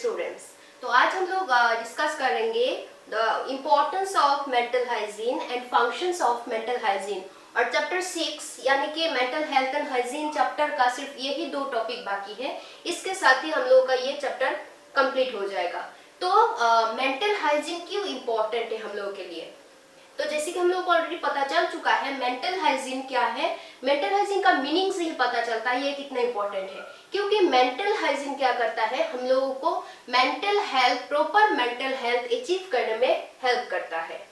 Students. तो आज हम लोग डिस्कस करेंगे the importance of mental hygiene and functions of mental hygiene. और चैप्टर 6 यानी कि mental health and hygiene chapter का सिर्फ यही 2 टॉपिक बाकी है। इसके साथ ही हम लोग का ये चैप्टर कंप्लीट हो जाएगा। तो मेंटल हाइजीन क्यों इम्पोर्टेंट है हम लोगों के लिए? तो जैसे कि हम लोग को ऑलरेडी पता चल चुका है मेंटल हाइजीन क्या है। मेंटल हाइजीन का मीनिंग से ही पता चलता है ये कितना इंपॉर्टेंट है, क्योंकि मेंटल हाइजीन क्या करता है, हम लोगों को mental health, proper mental health achieve करने में हेल्प करता है।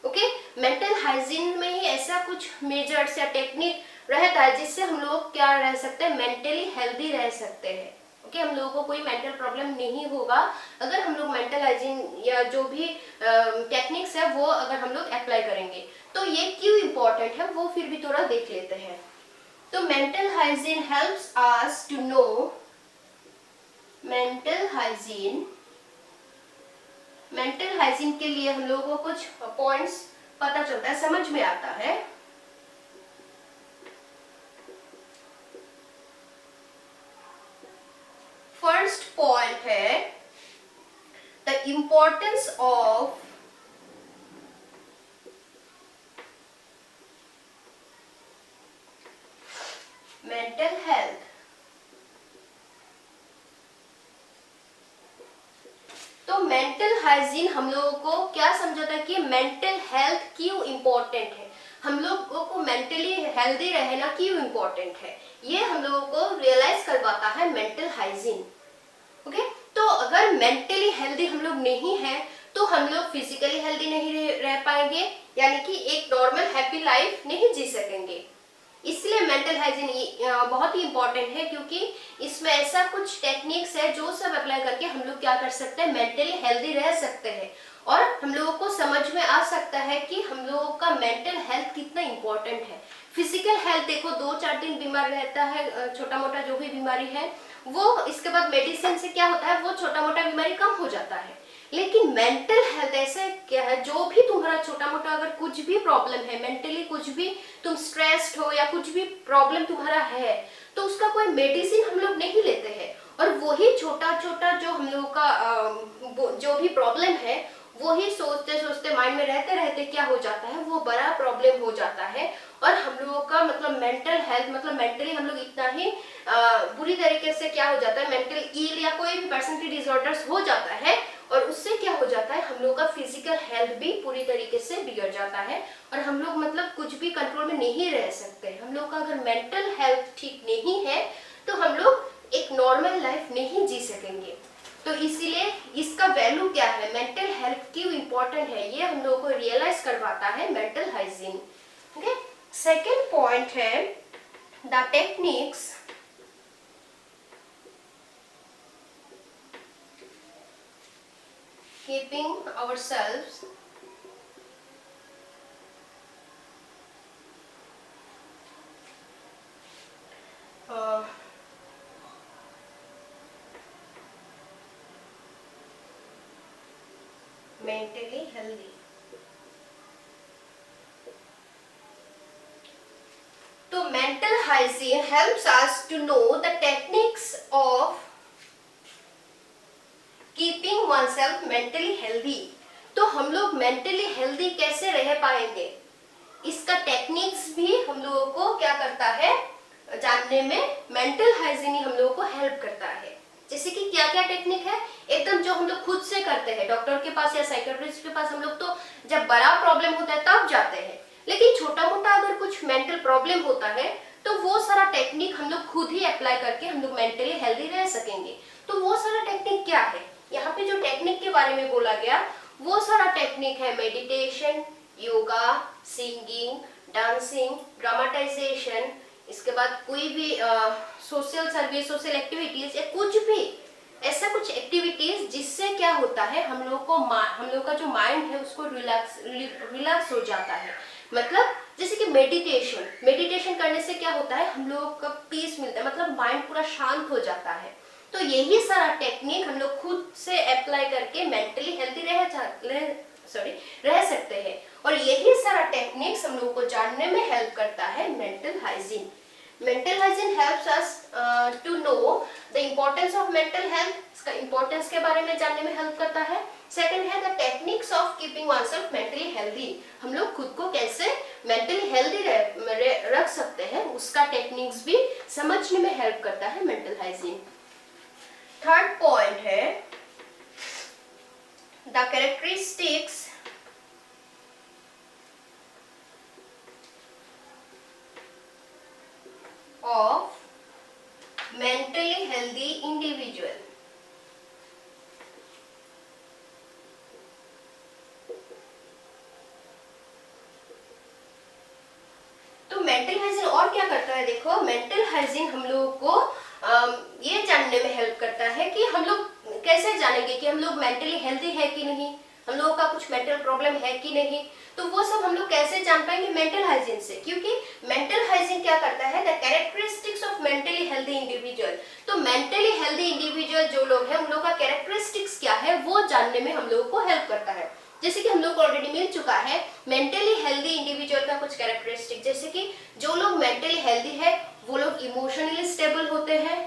ओके, मेंटल हाइजीन में ही ऐसा कुछ मेजर्स या टेक्निक रहता है जिससे हम लोग क्या रह सकते हैं, मेंटली हेल्दी रह सकते हैं। ओके, हम लोगों को कोई मेंटल प्रॉब्लम नहीं होगा अगर हम लोग मेंटल हाइजीन या जो भी टेक्निक्स है वो अगर हम लोग अप्लाई करेंगे। तो ये क्यों इम्पोर्टेंट है वो फिर भी थोड़ा देख लेते हैं। तो mental hygiene helps us to know, mental hygiene के लिए हम लोगों को कुछ पॉइंट्स पता चलता है, समझ में आता है। फर्स्ट पॉइंट है the importance of mental health. तो मेंटल हाइजीन हम लोगों को क्या समझाता है कि मेंटल हेल्थ क्यों इम्पोर्टेंट है, हम लोगों को मेंटली हेल्दी रहना क्यों इम्पोर्टेंट है, ये हम लोगों को रियलाइज करवाता है मेंटल हाइजीन। ओके, तो अगर मेंटली हेल्दी हम लोग नहीं है तो हम लोग फिजिकली हेल्दी नहीं रह पाएंगे, यानी कि एक नॉर्मल हैप्पी लाइफ नहीं जी सकेंगे। इसलिए मेंटल हाइजीन बहुत ही इंपॉर्टेंट है, क्योंकि इसमें ऐसा कुछ टेक्निक्स है जो सब अप्लाई करके हम लोग क्या कर सकते हैं, मेंटली हेल्दी रह सकते हैं। और हम लोगों को समझ में आ सकता है कि हम लोगों का मेंटल हेल्थ कितना इंपॉर्टेंट है। फिजिकल हेल्थ देखो 2-4 दिन बीमार रहता है, छोटा मोटा जो भी बीमारी है वो, इसके बाद मेडिसिन से क्या होता है, वो छोटा मोटा बीमारी कम हो जाता है। लेकिन मेंटल हेल्थ ऐसे क्या है, जो भी तुम्हारा छोटा मोटा अगर कुछ भी प्रॉब्लम है, मेंटली कुछ भी तुम स्ट्रेस्ड हो या कुछ भी प्रॉब्लम तुम्हारा है, तो उसका कोई मेडिसिन हम लोग नहीं लेते हैं। और वही छोटा छोटा जो हम लोगों का जो भी प्रॉब्लम है वही सोचते सोचते माइंड में रहते रहते क्या हो जाता है, वो बड़ा प्रॉब्लम हो जाता है। और हम लोगों का मतलब मेंटल हेल्थ मतलब मेंटली हम लोग इतना ही बुरी तरीके से क्या हो जाता है, मेंटल इल या कोई भी पर्सनैलिटी डिसऑर्डर्स हो जाता है। और उससे क्या हो जाता है, हम लोग का फिजिकल हेल्थ भी पूरी तरीके से बिगड़ जाता है और हम लोग मतलब कुछ भी कंट्रोल में नहीं रह सकते। हम लोग का अगर मेंटल हेल्थ ठीक नहीं है तो हम लोग एक नॉर्मल लाइफ नहीं जी सकेंगे। तो इसीलिए इसका वैल्यू क्या है, मेंटल हेल्थ क्यों इम्पोर्टेंट है, ये हम लोगों को रियलाइज करवाता है mental hygiene. Okay, second point है the techniques keeping ourselves mentally healthy। तो mental hygiene helps us to know the techniques of keeping oneself mentally healthy. तो हम लोग मेंटली हेल्दी कैसे रह पाएंगे, इसका टेक्निक्स भी हम लोगों को क्या करता है जानने में, मेंटल हाइजीन ही हम लोगों को हेल्प करता है। जैसे कि क्या क्या टेक्निक है, एकदम जो हम लोग खुद से करते हैं, डॉक्टर के पास या साइकियाट्रिस्ट के पास हम लोग तो जब बड़ा प्रॉब्लम होता है तब जाते हैं। लेकिन छोटा मोटा अगर कुछ मेंटल प्रॉब्लम होता है तो वो सारा टेक्निक हम लोग खुद ही अप्लाई करके हम लोग मेंटली हेल्दी रह सकेंगे। तो वो सारा टेक्निक क्या है, यहाँ पे जो टेक्निक के बारे में बोला गया वो सारा टेक्निक है meditation, yoga, singing, dancing, dramatisation, इसके बाद कोई भी सोशल सर्विस, सोशल एक्टिविटीज या कुछ भी ऐसा कुछ एक्टिविटीज जिससे क्या होता है, हम लोग का जो माइंड है उसको रिलैक्स हो जाता है। मतलब जैसे कि मेडिटेशन करने से क्या होता है, हम लोगों को पीस मिलता है, मतलब माइंड पूरा शांत हो जाता है। तो यही सारा टेक्निक हम लोग खुद से अप्लाई करके मेंटली हेल्दी रह सकते हैं। और यही सारा टेक्निक्स हम लोगों को जानने में हेल्प करता है mental hygiene. Mental hygiene helps us to know the importance of mental health, इसका इम्पोर्टेंस के बारे में जानने में हेल्प करता है। सेकंड है the techniques of keeping oneself mentally healthy, हम लोग खुद को कैसे मेंटली हेल्दी रख सकते हैं उसका टेक्निक्स भी समझने में हेल्प करता है मेंटल हाइजीन। थर्ड पॉइंट है the characteristics of mentally healthy individual. तो मेंटल हाइजीन और क्या करता है, देखो मेंटल हाइजीन हम लोगों को ये जानने में हेल्प करता है कि हम लोग कैसे जानेंगे कि हम लोग मेंटली हेल्दी है कि नहीं, हम लोगों का कुछ मेंटल प्रॉब्लम है कि नहीं। तो वो सब हम लोग कैसे जान पाएंगे मेंटल हाइजीन से, क्योंकि मेंटल हाइजीन क्या करता है, the characteristics of mentally healthy individual. तो मेंटली हेल्दी इंडिविजुअल जो लोग हैं उन लोगों का कैरेक्टरिस्टिक्स क्या है वो जानने में हम लोगों को हेल्प करता है। जैसे कि हम लोग को ऑलरेडी मिल चुका है मेंटली हेल्दी इंडिविजुअल का कुछ कैरेक्टरिस्टिक, जैसे कि जो लोग मेंटली हेल्दी है वो लोग इमोशनली स्टेबल होते हैं,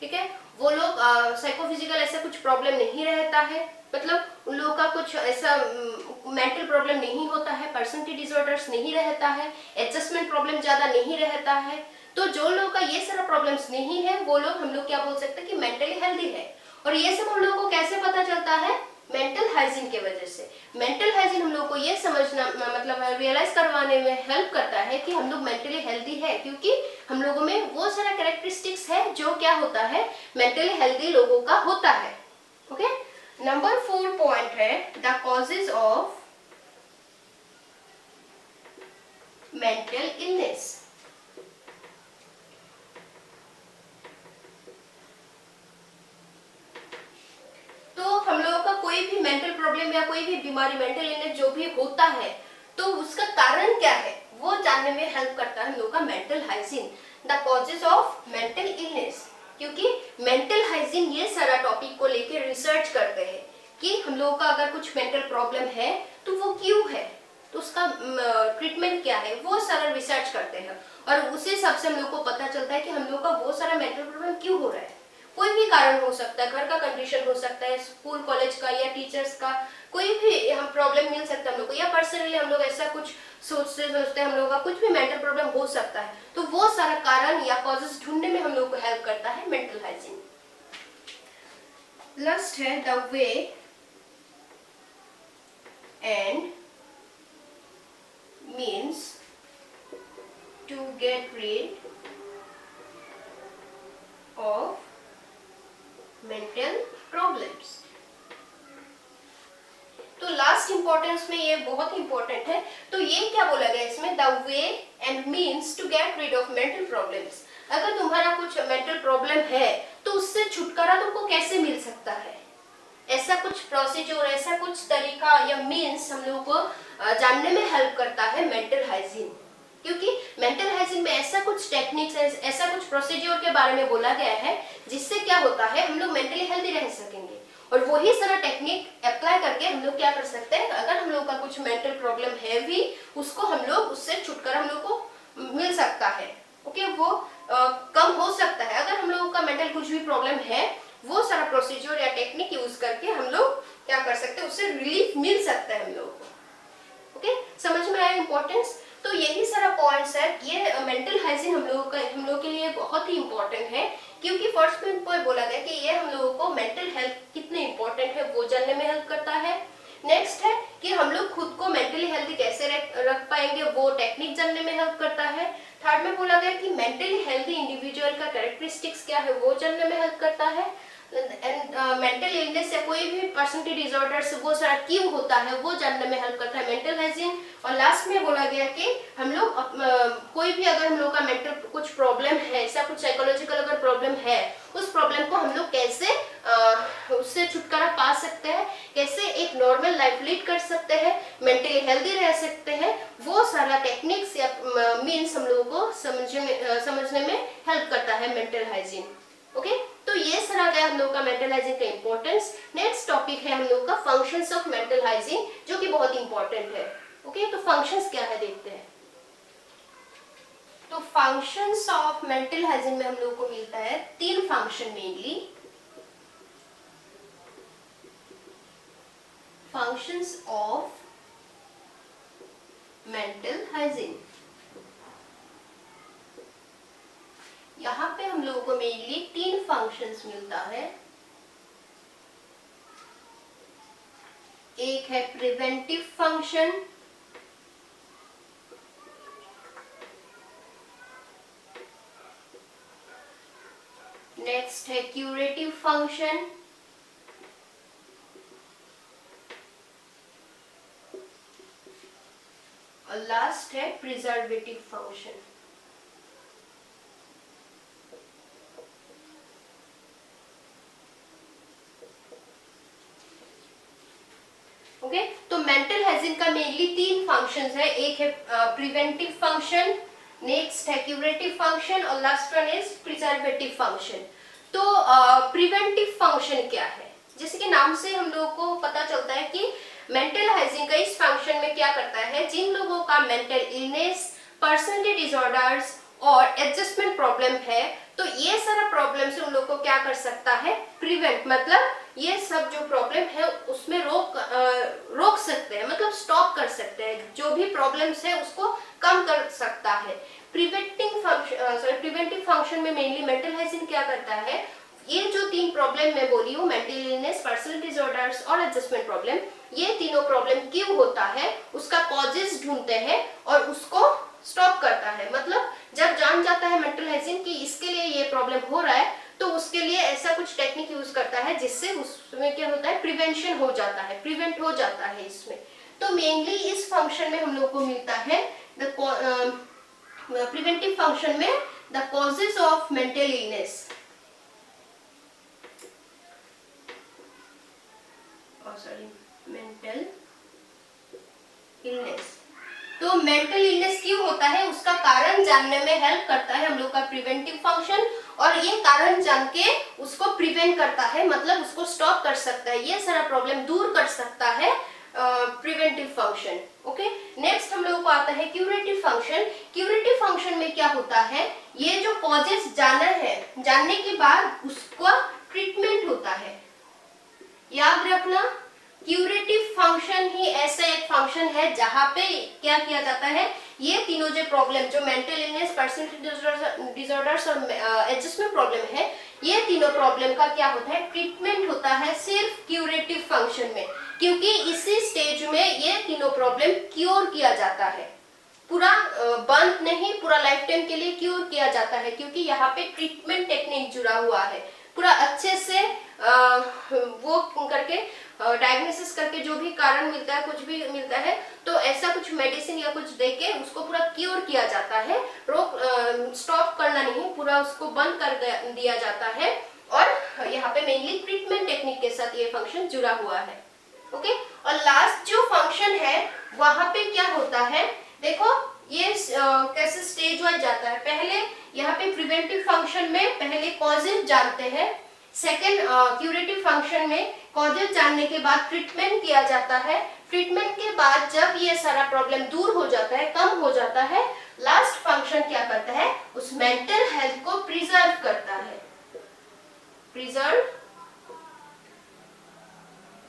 ठीक है, वो लोग साइकोफिजिकल ऐसा कुछ प्रॉब्लम नहीं रहता है, मतलब उन लोगों का कुछ ऐसा मेंटल प्रॉब्लम नहीं होता है, पर्सनैलिटी डिसऑर्डर्स नहीं रहता है, एडजस्टमेंट प्रॉब्लम ज्यादा नहीं रहता है। तो जो लोगों का ये सारा प्रॉब्लम्स नहीं है वो लोग हम लोग क्या बोल सकते हैं कि मेंटली हेल्दी है। और ये सब हम लोगों को कैसे पता चलता है, मेंटल हाइजीन के वजह से। मेंटल हाइजीन हम लोग को ये समझना मतलब रियलाइज करवाने में हेल्प करता है कि हम लोग मेंटली हेल्दी है, क्योंकि हम लोगों में वो सारा कैरेक्टरिस्टिक्स है जो क्या होता है मेंटली हेल्दी लोगों का होता है। ओके, नंबर 4 पॉइंट है the causes of mental illness. तो हम लोगों का कोई भी मेंटल प्रॉब्लम या कोई भी बीमारी, मेंटल इलनेस जो भी होता है तो उसका कारण क्या है वो जानने में हेल्प करता है हम लोगों का mental hygiene, the causes of mental illness. क्योंकि मेंटल हाइजीन ये सारा टॉपिक को लेकर रिसर्च करते हैं कि हम लोगों का अगर कुछ मेंटल प्रॉब्लम है तो वो क्यों है, तो उसका ट्रीटमेंट क्या है, वो सारा रिसर्च करते हैं। और उसी हिसाब से हम लोग को पता चलता है कि हम लोग का वो सारा मेंटल प्रॉब्लम क्यों हो रहा है। कोई भी कारण हो सकता है, घर का कंडीशन हो सकता है, स्कूल कॉलेज का या टीचर्स का कोई भी हम प्रॉब्लम मिल सकता है हम लोग को, या पर्सनली हम लोग ऐसा कुछ सोचते हैं हम लोगों का कुछ भी मेंटल प्रॉब्लम हो सकता है। तो वो सारा कारण या कॉजेस ढूंढने में हम लोग को हेल्प करता है मेंटल हाइजीन। लास्ट है the way and means to get rid of mental problems. तो लास्ट इंपॉर्टेंस में ये बहुत इंपॉर्टेंट है। तो ये क्या बोला गया इसमें, the way and means to get rid of mental problems. अगर तुम्हारा कुछ मेंटल प्रॉब्लम है तो उससे छुटकारा तुमको कैसे मिल सकता है, ऐसा कुछ प्रोसीजर, ऐसा कुछ तरीका या मीन्स हम लोगों को जानने में हेल्प करता है मेंटल हाइजीन। क्योंकि मेंटल हाइजीन में ऐसा कुछ टेक्निक्स, ऐसा कुछ प्रोसीजर के बारे में बोला गया है जिससे क्या होता है हम लोग मेंटली हेल्दी रह सकेंगे। और वही सारा टेक्निक अप्लाई करके हम लोग क्या कर सकते हैं, अगर हम लोग का कुछ मेंटल प्रॉब्लम है भी उसको हम लोग उससे छुटकारा हम लोग को मिल सकता है। ओके, वो कम हो सकता है। अगर हम लोगों का मेंटल कुछ भी प्रॉब्लम है वो सारा प्रोसीजर या टेक्निक यूज करके हम लोग क्या कर सकते हैं, उससे रिलीफ मिल सकता है हम लोगों को। ओके, समझ में आया इंपॉर्टेंस। तो यही सारा पॉइंट्स है, ये मेंटल हाइजीन हम लोगों के लिए बहुत ही इंपॉर्टेंट है। क्योंकि फर्स्ट पॉइंट पर बोला गया कि ये हम लोगों को मेंटल हेल्थ कितने इंपॉर्टेंट है वो जानने में हेल्प करता है। नेक्स्ट है कि हम लोग खुद को मेंटली हेल्दी कैसे रख पाएंगे वो टेक्निक जानने में हेल्प करता है। थर्ड में बोला गया कि मेंटली हेल्दी इंडिविजुअल का कैरेक्टरिस्टिक्स क्या है वो जानने में हेल्प करता है। मेंटल इलनेस या कोई भी पर्सनैलिटी डिसऑर्डर्स वो सारा क्यों होता है वो जानने में हेल्प करता है मेंटल हाइजीन। और लास्ट में बोला गया कि हम लोग कोई भी अगर हम लोग का मेंटल कुछ प्रॉब्लम है, ऐसा कुछ साइकोलॉजिकल अगर प्रॉब्लम है, उस प्रॉब्लम को हम लोग कैसे उससे छुटकारा पा सकते हैं, कैसे एक नॉर्मल लाइफ लीड कर सकते हैं, मेंटली हेल्दी रह सकते हैं, वो सारा टेक्निक्स या मीन्स हम लोगों को समझने में हेल्प करता है मेंटल हाइजीन। ओके, तो ये सारा गया हम लोग का मेंटल हाइजीन का इंपॉर्टेंस। नेक्स्ट टॉपिक है हम लोग का फंक्शंस ऑफ मेंटल हाइजीन, जो कि बहुत इंपॉर्टेंट है। ओके, तो फंक्शंस क्या है देखते हैं। तो फंक्शंस ऑफ मेंटल हाइजीन में हम लोगों को मिलता है 3 function mainly. Functions of mental hygiene, यहाँ पे हम लोगों को मेनली 3 फंक्शंस मिलता है। एक है प्रिवेंटिव फंक्शन, नेक्स्ट है क्यूरेटिव फंक्शन, और लास्ट है प्रिजर्वेटिव फंक्शन। ओके, तो मेंटल हाइजीन का मेनली 3 फंक्शंस है। एक है प्रिवेंटिव फंक्शन, नेक्स्ट है क्यूरेटिव फंक्शन और last one is preservative function. तो प्रिवेंटिव फंक्शन क्या है? जैसे कि नाम से हम लोगों को पता चलता है कि मेंटल हाइजीन का इस फंक्शन में क्या करता है, जिन लोगों का मेंटल इलनेस, पर्सनैलिटी डिसऑर्डर्स और एडजस्टमेंट प्रॉब्लम है, तो ये सारा प्रॉब्लम से उन लोगों को क्या कर सकता है, प्रिवेंट, मतलब ये सब जो प्रॉब्लम है उसमें रोक सकते हैं, मतलब स्टॉप कर सकते हैं, जो भी प्रॉब्लम्स है उसको कम कर सकता है। प्रिवेंटिव फंक्शन में मेनली मेंटल हाइजीन क्या करता है, ये जो 3 प्रॉब्लम मैं बोली हूँ, मेंटल इलनेस, पर्सनैलिटी डिसऑर्डर्स और एडजस्टमेंट प्रॉब्लम, ये तीनों प्रॉब्लम क्यों होता है उसका कॉजेस ढूंढते हैं और उसको स्टॉप करता है। मतलब जब जान जाता है मेंटल हाइजीन कि इसके लिए ये प्रॉब्लम हो रहा है, तो उसके लिए ऐसा कुछ टेक्निक यूज करता है जिससे उसमें क्या होता है, प्रिवेंशन हो जाता है, प्रिवेंट हो जाता है इसमें। तो मेनली इस फंक्शन में हम लोग को मिलता है प्रिवेंटिव फंक्शन में the causes of mental illness, mental illness. तो मेंटल इलनेस क्यों होता है उसका कारण जानने में हेल्प करता है हम लोग का प्रिवेंटिव फंक्शन, और ये कारण जान के उसको प्रिवेंट करता है, मतलब उसको स्टॉप कर सकता है, ये सारा प्रॉब्लम दूर कर सकता है प्रिवेंटिव फंक्शन। ओके, नेक्स्ट हम लोगों को आता है क्यूरेटिव फंक्शन। क्यूरेटिव फंक्शन में क्या होता है, ये जो कॉजेस जाना है, जानने के बाद उसका ट्रीटमेंट होता है। याद रखना, क्यूरेटिव फंक्शन ही ऐसा एक फंक्शन है जहां पे क्या किया जाता है, ये तीनों जो प्रॉब्लम, जो मेंटल इलनेस, पर्सनैलिटी डिसऑर्डर्स और एडजस्टमेंट प्रॉब्लम है, ये तीनों प्रॉब्लम का क्या होता है, ट्रीटमेंट होता है सिर्फ क्यूरेटिव फंक्शन में, क्योंकि इसी स्टेज में ये तीनों प्रॉब्लम क्योर किया जाता है, पूरा बंद नहीं, पूरा लाइफ टाइम के लिए क्योर किया जाता है, क्योंकि यहाँ पे ट्रीटमेंट टेक्निक जुड़ा हुआ है, पूरा अच्छे से वो करके डायग्नोसिस करके जो भी कारण मिलता है, कुछ भी मिलता है, तो ऐसा कुछ मेडिसिन या कुछ देके उसको पूरा क्योर किया जाता है, स्टॉप करना नहीं, पूरा उसको बंद कर दिया जाता है। और यहाँ पे मेनली ट्रीटमेंट टेक्निक के साथ ये फंक्शन जुड़ा हुआ है। ओके, और लास्ट जो फंक्शन है वहां पे क्या होता है, देखो ये कैसे स्टेज वाइज जाता है। पहले यहाँ पे प्रिवेंटिव फंक्शन में पहले कॉजेज जानते हैं, सेकेंड क्यूरेटिव फंक्शन में कॉजेज जानने के बाद ट्रीटमेंट किया जाता है, ट्रीटमेंट के बाद जब ये सारा प्रॉब्लम दूर हो जाता है, कम हो जाता है, लास्ट फंक्शन क्या करता है, उस मेंटल हेल्थ को प्रिजर्व करता है, प्रिजर्व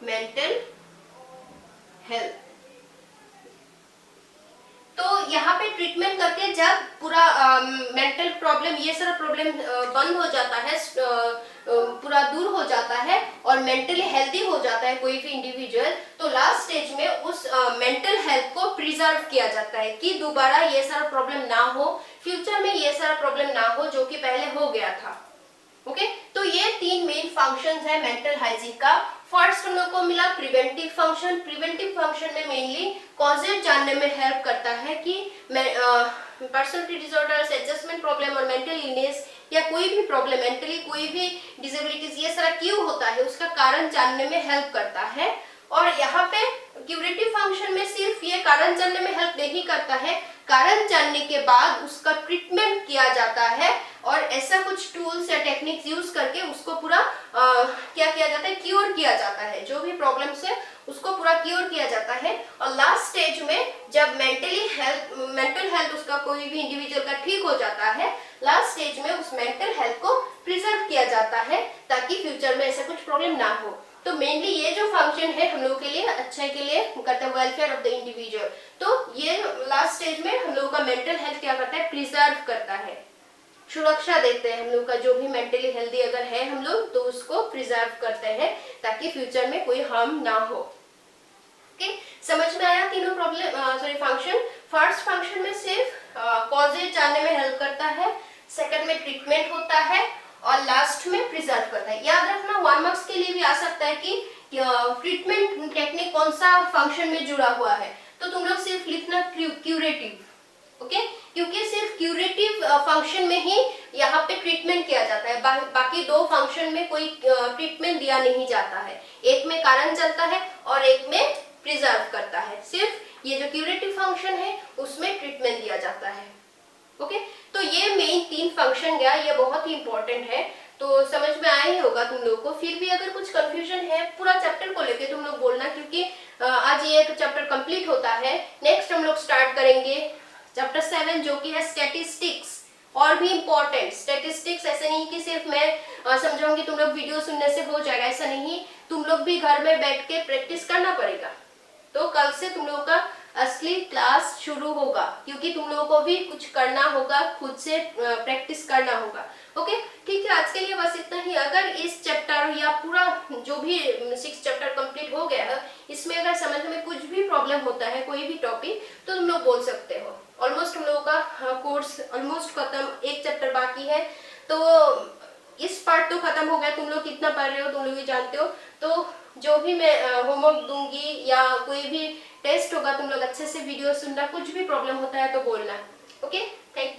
मेंटल हेल्थ। तो यहाँ पे ट्रीटमेंट करके जब पूरा मेंटल प्रॉब्लम, ये सारा प्रॉब्लम बंद हो जाता है, पूरा दूर हो जाता है और मेंटली हेल्दी हो जाता है कोई भी इंडिविजुअल, तो लास्ट स्टेज में उस मेंटल हेल्थ को प्रिजर्व किया जाता है कि दोबारा ये सारा प्रॉब्लम ना हो, फ्यूचर में ये सारा प्रॉब्लम ना हो जो कि पहले हो गया था। ओके, तो ये 3 मेन फंक्शंस है मेंटल हाइजीन का। फर्स्ट हम लोग को मिला प्रिवेंटिव फंक्शन। प्रिवेंटिव फंक्शन में मेनली कॉजेज जानने में हेल्प करता है कि पर्सनैलिटी डिसऑर्डर्स, एडजस्टमेंट प्रॉब्लम और मेंटल इलनेस या कोई भी प्रॉब्लम, मेंटली कोई भी डिसेबिलिटीज, ये सारा क्यों होता है उसका कारण जानने में हेल्प करता है। और यहाँ पे क्यूरेटिव फंक्शन में सिर्फ ये कारण जानने में हेल्प नहीं करता है, कारण जानने के बाद उसका ट्रीटमेंट किया जाता है और ऐसा कुछ टूल्स या टेक्निक्स यूज करके उसको पूरा क्या किया जाता है, क्योर किया जाता है। जो भी प्रॉब्लम्स है उसको पूरा क्योर किया जाता है। और लास्ट स्टेज में जब मेंटल हेल्थ उसका कोई भी इंडिविजुअल का ठीक हो जाता है, लास्ट स्टेज में उस मेंटल हेल्थ को प्रिजर्व किया जाता है ताकि फ्यूचर में ऐसा कुछ प्रॉब्लम ना हो। तो मेनली ये जो फंक्शन है हम लोगों के लिए अच्छाई के लिए करता है, वेलफेयर ऑफ द इंडिविजुअल। तो ये लास्ट स्टेज में हम लोगों का मेंटल हेल्थ क्या करता है, प्रिजर्व करता है, सुरक्षा देते हैं हम लोग का। जो भी मेंटली हेल्दी अगर है हम लोग तो उसको प्रिजर्व करते हैं ताकि फ्यूचर में कोई हार्म ना हो। ओके, समझ में आया तीनों फंक्शन। फर्स्ट फंक्शन में सिर्फ कॉजेज जानने में हेल्प करता है, सेकंड में ट्रीटमेंट होता है और लास्ट में प्रिजर्व करता है। याद रखना 1 मार्क्स के लिए भी आ सकता है कि ट्रीटमेंट टेक्निक कौन सा फंक्शन में जुड़ा हुआ है, तो तुम लोग सिर्फ लिखना क्यूरेटिव। ओके, क्योंकि सिर्फ क्यूरेटिव फंक्शन में ही यहाँ पे ट्रीटमेंट किया जाता है, बाकी 2 फंक्शन में कोई ट्रीटमेंट दिया नहीं जाता है। एक में कारण चलता है और एक में प्रिजर्व करता है। सिर्फ ये जो क्यूरेटिव फंक्शन है उसमें ट्रीटमेंट दिया जाता है। ओके, तो ये मेन 3 फंक्शन गया, ये बहुत ही इंपॉर्टेंट है। तो समझ में आया ही होगा तुम लोगों को। फिर भी अगर कुछ कंफ्यूजन है पूरा चैप्टर को लेके तुम लोग बोलना, क्योंकि आज ये एक चैप्टर कंप्लीट होता है। नेक्स्ट हम लोग स्टार्ट करेंगे चैप्टर 7 जो कि है स्टैटिस्टिक्स। और भी इंपॉर्टेंट स्टैटिस्टिक्स, ऐसे नहीं कि सिर्फ मैं समझाऊंगी तुम लोग वीडियो सुनने से हो जाएगा, ऐसा नहीं। तुम लोग भी घर में बैठ के प्रैक्टिस करना पड़ेगा। तो कल से तुम लोगों का असली क्लास शुरू होगा, क्योंकि तुम लोगों को भी कुछ करना होगा, खुद से प्रैक्टिस करना होगा। ओके, ठीक है, आज के लिए बस इतना ही। अगर इस चैप्टर या पूरा जो भी 6 चैप्टर कंप्लीट हो गया है, इसमें अगर समझ में कुछ भी प्रॉब्लम होता है कोई भी टॉपिक, तो तुम लोग बोल सकते हो। ऑलमोस्ट हम लोगों का कोर्स ऑलमोस्ट खत्म, एक चैप्टर बाकी है। तो इस पार्ट तो खत्म हो गया, तुम लोग कितना पढ़ रहे हो तुम लोग भी जानते हो। तो जो भी मैं होमवर्क दूंगी या कोई भी टेस्ट होगा तुम लोग अच्छे से वीडियो सुनना, कुछ भी प्रॉब्लम होता है तो बोलना। Okay, thank you.